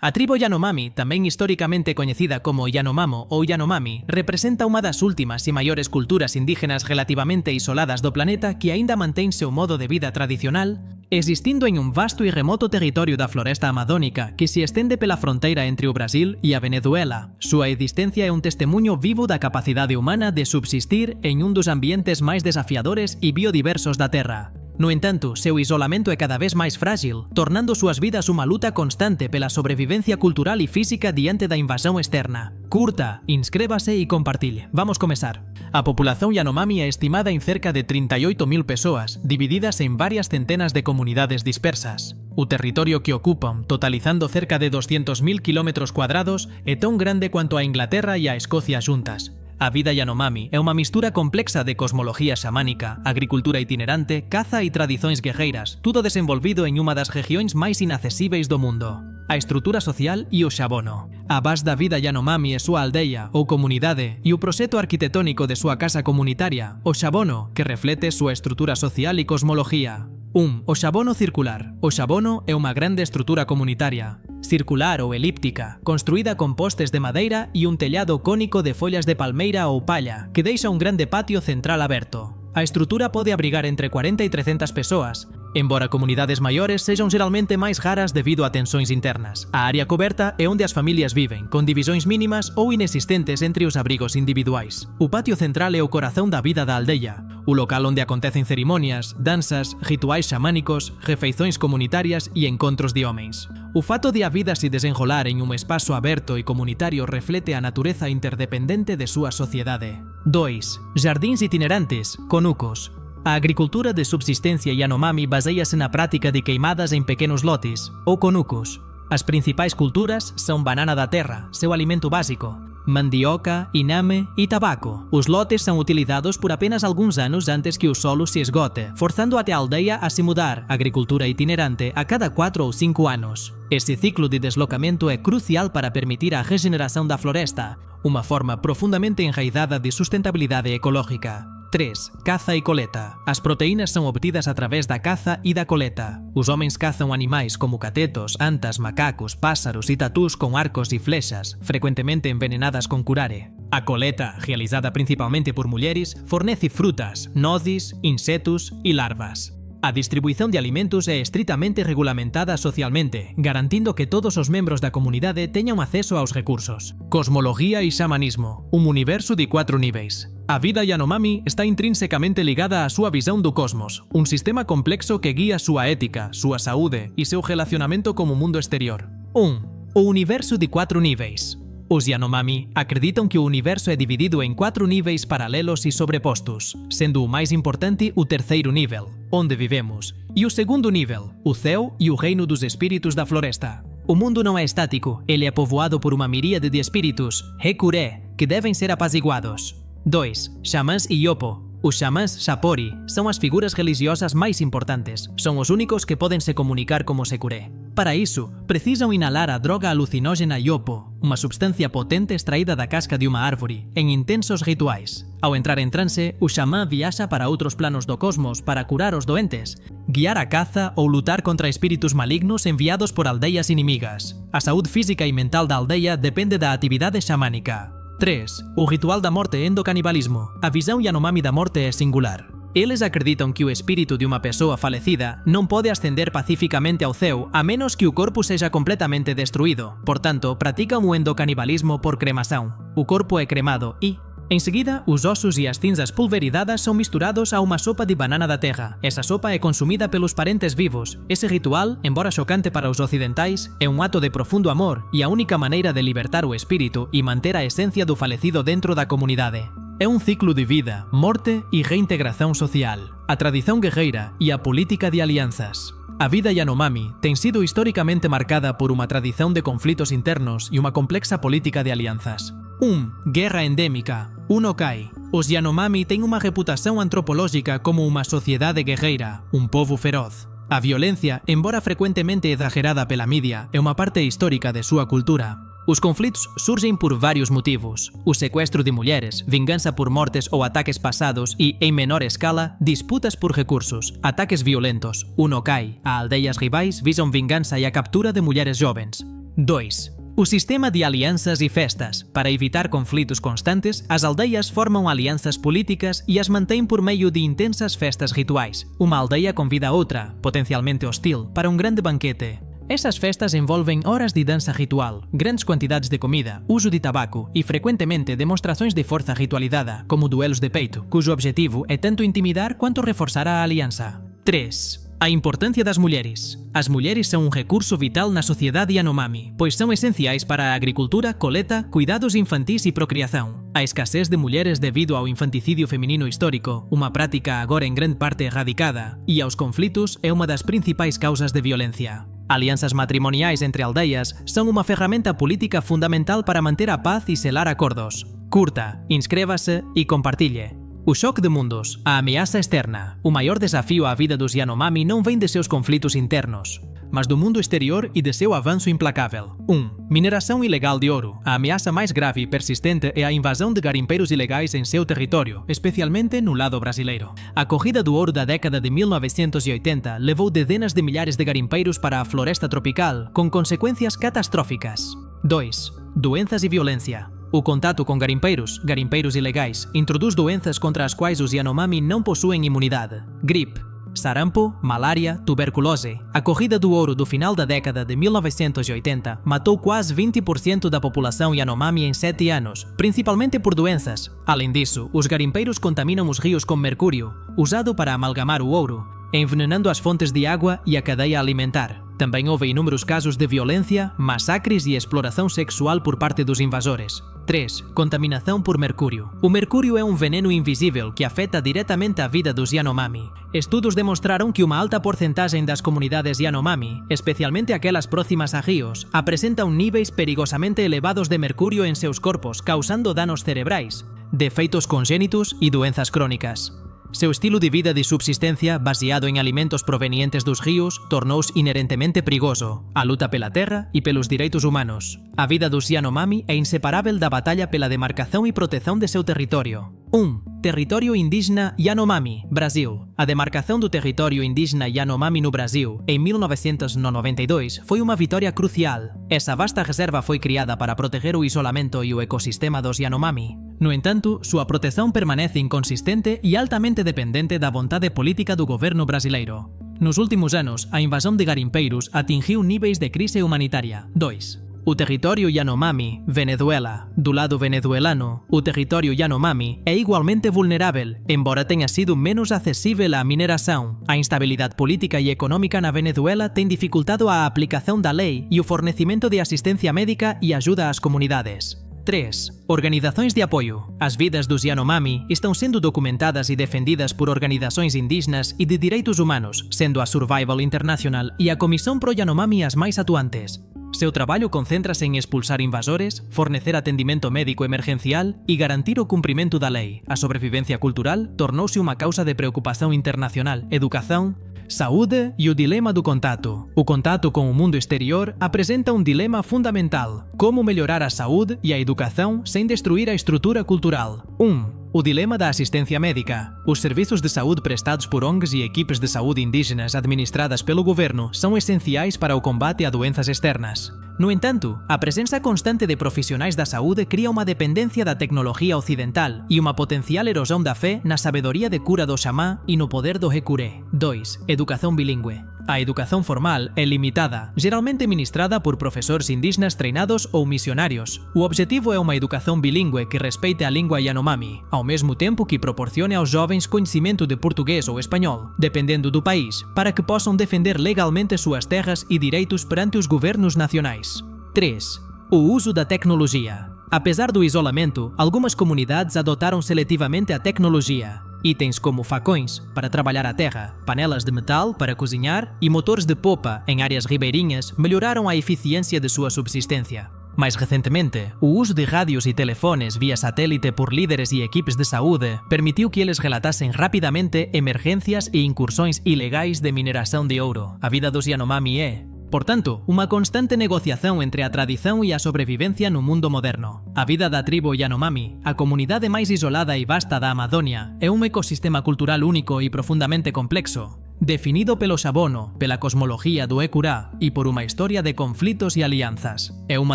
A tribo Yanomami, tamén históricamente coñecida como Yanomamo ou Yanomami, representa unha das últimas e maiores culturas indígenas relativamente isoladas do planeta que aínda mantén seu modo de vida tradicional, existindo en un vasto e remoto territorio da floresta amazónica que se estende pela fronteira entre o Brasil e a Venezuela. Súa existencia é un testemunho vivo da capacidade humana de subsistir en un dos ambientes máis desafiadores e biodiversos da Terra. No entanto, seu isolamento é cada vez máis frágil, tornando súas vidas unha luta constante pela sobrevivencia cultural e física diante da invasión externa. Curta, inscrébase e compartille. Vamos comezar. A populación Yanomami é estimada en cerca de 38.000 persoas, divididas en varias centenas de comunidades dispersas. O territorio que ocupan, totalizando cerca de 200.000 km², é tão grande quanto a Inglaterra e a Escocia xuntas. A vida Yanomami é unha mistura complexa de cosmología xamánica, agricultura itinerante, caza e tradicións guerreiras, tudo desenvolvido en unha das regións máis inaccesíveis do mundo. A estrutura social e o xabono. A base da vida Yanomami é súa aldeia ou comunidade e o proxecto arquitectónico de súa casa comunitaria, o xabono, que reflete súa estrutura social e cosmología. 1. O xabono circular. O xabono é unha grande estrutura comunitaria, circular ou elíptica, construída con postes de madeira e un tellado cónico de follas de palmeira ou palla, que deixa un grande patio central aberto. A estrutura pode abrigar entre 40 e 300 persoas, embora comunidades maiores sexan xeralmente máis raras debido a tensións internas. A área coberta é onde as familias viven, con divisións mínimas ou inexistentes entre os abrigos individuais. O patio central é o corazón da vida da aldeia, o local onde acontecen cerimonias, danzas, rituais xamánicos, refeições comunitarias e encontros de homens. O fato de a vida se desenrolar en un espazo aberto e comunitario reflete a natureza interdependente de súa sociedade. 2. Jardíns itinerantes, conucos. A agricultura de subsistencia Yanomami baseia-se na prática de queimadas en pequenos lotes, ou conucos. As principais culturas son banana da terra, seu alimento básico, mandioca, iname e tabaco. Os lotes são utilizados por apenas alguns anos antes que o solo se esgote, forzando até a aldeia a se mudar, agricultura itinerante, a cada 4 ou 5 anos. Esse ciclo de deslocamento é crucial para permitir a regeneração da floresta, uma forma profundamente enraizada de sustentabilidade ecológica. 3. Caza e coleta. As proteínas são obtidas através da caza e da coleta. Os homens caçam animais como catetos, antas, macacos, pássaros e tatus com arcos e flechas, frequentemente envenenadas com curare. A coleta, realizada principalmente por mulheres, fornece frutas, nozes, insetos e larvas. A distribuição de alimentos é estritamente regulamentada socialmente, garantindo que todos os membros da comunidade tenham acesso aos recursos. Cosmologia e xamanismo, un universo de 4 níveis. A vida Yanomami está intrinsecamente ligada á súa visão do cosmos, un sistema complexo que guía súa ética, súa saúde e seu relacionamento como mundo exterior. 1. O universo de 4 níveis. Os Yanomami acreditam que o universo é dividido em 4 níveis paralelos e sobrepostos, sendo o mais importante o terceiro nível, onde vivemos, e o segundo nível, o céu e o reino dos espíritos da floresta. O mundo não é estático, ele é povoado por uma miríade de espíritos, Hekuré, que devem ser apaziguados. 2. Xamãs e Yopo. Os xamãs Shapori são as figuras religiosas mais importantes. São os únicos que podem se comunicar como Securé. Para isso, precisam inalar a droga alucinógena Yopo, uma substância potente extraída da casca de uma árvore, em intensos rituais. Ao entrar em transe, o xamã viaja para outros planos do cosmos para curar os doentes, guiar a caza ou lutar contra espíritos malignos enviados por aldeias inimigas. A saúde física e mental da aldeia depende da atividade xamânica. 3. O ritual da morte e endocanibalismo. A visão Yanomami da morte é singular. Eles acreditam que o espírito de uma pessoa falecida não pode ascender pacificamente ao céu a menos que o corpo seja completamente destruído. Portanto, praticam o endocanibalismo por cremação. O corpo é cremado e, em seguida, os ossos e as cinzas pulverizadas são misturados a uma sopa de banana da terra. Essa sopa é consumida pelos parentes vivos. Esse ritual, embora chocante para os ocidentais, é um ato de profundo amor e a única maneira de libertar o espírito e manter a essência do falecido dentro da comunidade. É um ciclo de vida, morte e reintegração social, a tradição guerreira e a política de alianças. A vida Yanomami tem sido historicamente marcada por uma tradição de conflitos internos e uma complexa política de alianças. 1. Guerra endêmica. Unokai. Os Yanomami têm uma reputação antropológica como uma sociedade guerreira, um povo feroz. A violência, embora frequentemente exagerada pela mídia, é uma parte histórica de sua cultura. Os conflitos surgem por vários motivos: o sequestro de mulheres, vingança por mortes ou ataques passados e, em menor escala, disputas por recursos, ataques violentos, unokai, a aldeias rivais visam vingança e a captura de mulheres jovens. 2. O sistema de alianças e festas. Para evitar conflitos constantes, as aldeias formam alianças políticas e as mantêm por meio de intensas festas rituais. Uma aldeia convida a outra, potencialmente hostil, para um grande banquete. Essas festas envolvem horas de dança ritual, grandes quantidades de comida, uso de tabaco e, frequentemente, demonstrações de força ritualizada, como duelos de peito, cujo objetivo é tanto intimidar quanto reforçar a aliança. 3. A importância das mulheres. As mulheres são um recurso vital na sociedade Yanomami, pois são essenciais para a agricultura, coleta, cuidados infantis e procriação. A escassez de mulheres devido ao infanticídio feminino histórico, uma prática agora em grande parte erradicada, e aos conflitos é uma das principais causas de violência. Alianças matrimoniais entre aldeias são uma ferramenta política fundamental para manter a paz e selar acordos. Curta, inscreva-se e compartilhe. O choque de mundos, a ameaça externa. O maior desafio à vida dos Yanomami não vem de seus conflitos internos, mas do mundo exterior e de seu avanço implacável. 1. Mineração ilegal de ouro. A ameaça mais grave e persistente é a invasão de garimpeiros ilegais em seu território, especialmente no lado brasileiro. A corrida do ouro da década de 1980 levou dezenas de milhares de garimpeiros para a floresta tropical, com consequências catastróficas. 2. Doenças e violência. O contato com garimpeiros ilegais, introduz doenças contra as quais os Yanomami não possuem imunidade. Gripe, sarampo, malária, tuberculose. A corrida do ouro do final da década de 1980 matou quase 20% da população Yanomami em 7 anos, principalmente por doenças. Além disso, os garimpeiros contaminam os rios com mercúrio, usado para amalgamar o ouro, envenenando as fontes de água e a cadeia alimentar. Também houve inúmeros casos de violência, massacres e exploração sexual por parte dos invasores. 3. Contaminação por mercúrio. O mercúrio é um veneno invisível que afeta diretamente a vida dos Yanomami. Estudos demonstraram que uma alta porcentagem das comunidades Yanomami, especialmente aquelas próximas a rios, apresentam níveis perigosamente elevados de mercúrio em seus corpos, causando danos cerebrais, defeitos congénitos e doenças crónicas. Seu estilo de vida de subsistência, baseado em alimentos provenientes dos rios, tornou-se inerentemente perigoso. A luta pela terra e pelos direitos humanos. A vida dos Yanomami é inseparável da batalha pela demarcação e proteção de seu território. 1. Território indígena Yanomami, Brasil. A demarcação do território indígena Yanomami no Brasil, em 1992, foi uma vitória crucial. Essa vasta reserva foi criada para proteger o isolamento e o ecossistema dos Yanomami. No entanto, sua proteção permanece inconsistente e altamente dependente da vontade política do governo brasileiro. Nos últimos anos, a invasão de garimpeiros atingiu níveis de crise humanitária. 2. O território Yanomami, Venezuela. Do lado venezuelano, o território Yanomami é igualmente vulnerável, embora tenha sido menos acessível à mineração. A instabilidade política e econômica na Venezuela tem dificultado a aplicação da lei e o fornecimento de assistência médica e ajuda às comunidades. 3. Organizações de apoio. As vidas dos Yanomami estão sendo documentadas e defendidas por organizações indígenas e de direitos humanos, sendo a Survival International e a Comissão Pro Yanomami as mais atuantes. Seu trabalho concentra-se em expulsar invasores, fornecer atendimento médico emergencial e garantir o cumprimento da lei. A sobrevivência cultural tornou-se uma causa de preocupação internacional. Educação, saúde e o dilema do contato. O contato com o mundo exterior apresenta um dilema fundamental: como melhorar a saúde e a educação sem destruir a estrutura cultural. 1. O dilema da assistência médica. Os serviços de saúde prestados por ONGs e equipes de saúde indígenas administradas pelo governo são essenciais para o combate a doenças externas. No entanto, a presença constante de profissionais da saúde cria uma dependência da tecnologia ocidental e uma potencial erosão da fé na sabedoria de cura do xamã e no poder do Hekure. 2. Educação bilíngue. A educação formal é limitada, geralmente ministrada por professores indígenas treinados ou missionários. O objetivo é uma educação bilíngue que respeite a língua Yanomami, ao mesmo tempo que proporcione aos jovens conhecimento de português ou espanhol, dependendo do país, para que possam defender legalmente suas terras e direitos perante os governos nacionais. 3. O uso da tecnologia. Apesar do isolamento, algumas comunidades adotaram seletivamente a tecnologia. Itens como facões para trabalhar a terra, panelas de metal para cozinhar e motores de popa em áreas ribeirinhas melhoraram a eficiência de sua subsistência. Mais recentemente, o uso de rádios e telefones via satélite por líderes e equipes de saúde permitiu que eles relatassem rapidamente emergências e incursões ilegais de mineração de ouro. A vida dos Yanomami é, Portanto, unha constante negociación entre a tradición e a sobrevivencia no mundo moderno. A vida da tribo Yanomami, a comunidade máis isolada e vasta da Amazonia, é un ecosistema cultural único e profundamente complexo, definido pelo xabono, pela cosmoloxía do Ecurá e por unha historia de conflitos e alianzas. É unha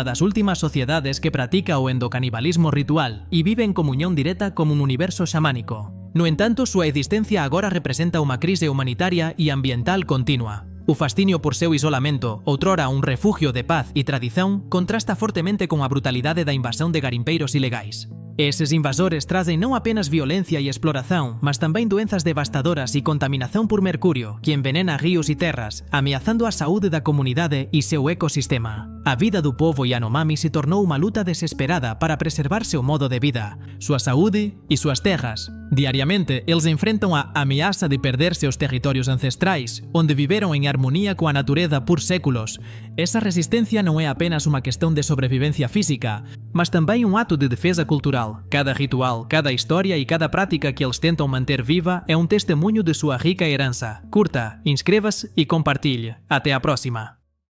das últimas sociedades que pratica o endocanibalismo ritual e vive en comunión directa como un universo xamánico. No entanto, súa existencia agora representa unha crise humanitaria e ambiental continua. O fascinio por seu isolamento, outrora un refugio de paz e tradición, contrasta fortemente con a brutalidade da invasión de garimpeiros ilegais. Eses invasores trazen non apenas violencia e exploración, mas tamén doenzas devastadoras e contaminación por mercurio, que envenena ríos e terras, ameazando a saúde da comunidade e seu ecosistema. A vida do povo Yanomami se tornou unha luta desesperada para preservar seu modo de vida, súa saúde e súas terras. Diariamente, eles enfrentam a ameaza de perder seus territorios ancestrais, onde viveron en armonía coa natureza por séculos. Esa resistencia non é apenas unha questão de sobrevivencia física, mas tamén un ato de defesa cultural. Cada ritual, cada historia e cada prática que eles tentam manter viva é un testemunho de súa rica herança. Curta, inscreva-se e compartilhe. Até a próxima!